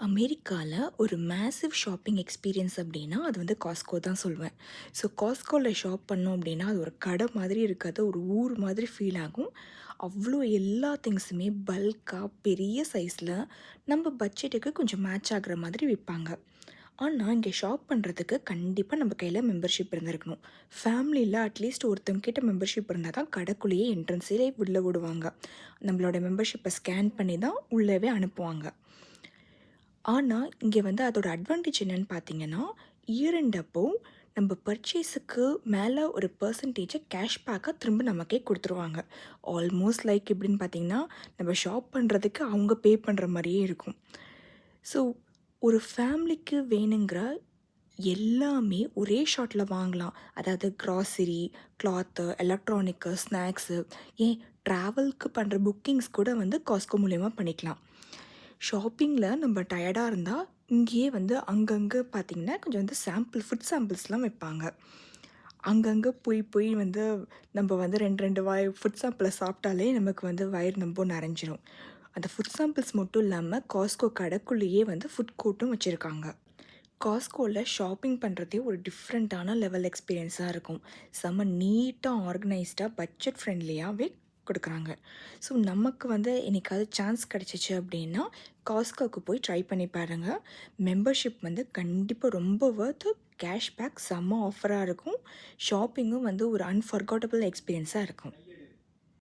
அமெரிக்கால ஒரு massive shopping experience அப்படின்னா, அது வந்து காஸ்ட்கோ தான் சொல்வேன். ஸோ காஸ்ட்கோல ஷாப் பண்ணோம் அப்படின்னா, அது ஒரு கடை மாதிரி இருக்காது. ஒரு ஊர் மாதிரி ஃபீல் ஆகும். அவ்வளோ எல்லா திங்ஸுமே பல்கா பெரிய சைஸில நம்ம பட்ஜெட்டுக்கு கொஞ்சம் மேட்ச் ஆகுற மாதிரி விப்பாங்க. ஆனா, இங்கே ஷாப் பண்ணுறதுக்கு கண்டிப்பா நம்ம கையில மெம்பர்ஷிப் இருந்திருக்கணும். ஃபேமிலில அட்லீஸ்ட் ஒருத்தவங்க கிட்ட மெம்பர்ஷிப் இருந்தா தான் கடைக்குள்ளேயே என்ட்ரன்ஸிலே உள்ள விடுவாங்க. நம்மளோட மெம்பர்ஷிப்பை ஸ்கேன் பண்ணி தான் உள்ளவே அனுப்புவாங்க. ஆனா, இங்க வந்து அதோட அட்வான்டேஜ் என்னன்னு பார்த்தீங்கன்னா, இயர் எண்ட் அப்போ நம்ம பர்ச்சேஸுக்கு மேல ஒரு பெர்சன்டேஜ கேஷ் பேக்கா திரும்ப நமக்கே குடுத்துருவாங்க. ஆல்மோஸ்ட் லைக் எப்படின்னு பார்த்தீங்கன்னா, நம்ம ஷாப் பண்றதுக்கு அவங்க பே பண்ற மாரியே இருக்கும். ஸோ, ஒரு ஃபேமிலிக்கு வேணுங்கிற எல்லாமே ஒரே ஷாட்ல வாங்கலாம். அதாவது கிராசரி, கிளாத்து, எலக்ட்ரானிக்கு, ஸ்நாக்ஸு, ஏன் ட்ராவல்க்கு பண்ற புக்கிங்ஸ் கூட வந்து காஸ்ட்கோ மூலியமா பண்ணிக்கலாம். ஷாப்பிங்கில நம்ம டயர்டா இருந்தா, இங்கேயே வந்து அங்கங்க பார்த்தீங்கன்னா, கொஞ்சம் வந்து ஃபுட் சாம்பிள்ஸ்லாம் வைப்பாங்க. அங்கங்க போய் போய் வந்து நம்ம வந்து 2, 2 வாய் ஃபுட் சாம்பிள சாப்பிட்டாலே நமக்கு வந்து வயிறு ரொம்ப நெறஞ்சிரும். அந்த ஃபுட் சாம்பிள்ஸ் மட்டும் இல்லாம, காஸ்ட்கோ கடைக்குள்ளேயே வந்து ஃபுட் கோர்ட்டும் வச்சிருக்காங்க. காஸ்ட்கோல ஷாப்பிங் பண்ணுறதே ஒரு டிஃப்ரெண்ட்டான லெவல் எக்ஸ்பீரியன்ஸாக இருக்கும். செம்ம நீட்டாக ஆர்கனைஸ்டாக பட்ஜெட் ஃப்ரெண்ட்லியாகவே கொடுக்குறாங்க. ஸோ நமக்கு வந்து என்னைக்காவது சான்ஸ் கிடச்சிச்சு அப்படின்னா காஸ்ட்கோக்கு போய் ட்ரை பண்ணி பாருங்கள். மெம்பர்ஷிப் வந்து கண்டிப்பாக ரொம்ப ஒர்த்து. கேஷ்பேக் செம்ம ஆஃபராக இருக்கும். ஷாப்பிங்கும் வந்து ஒரு அன்ஃபர்காட்டபிள் எக்ஸ்பீரியன்ஸாக இருக்கும்.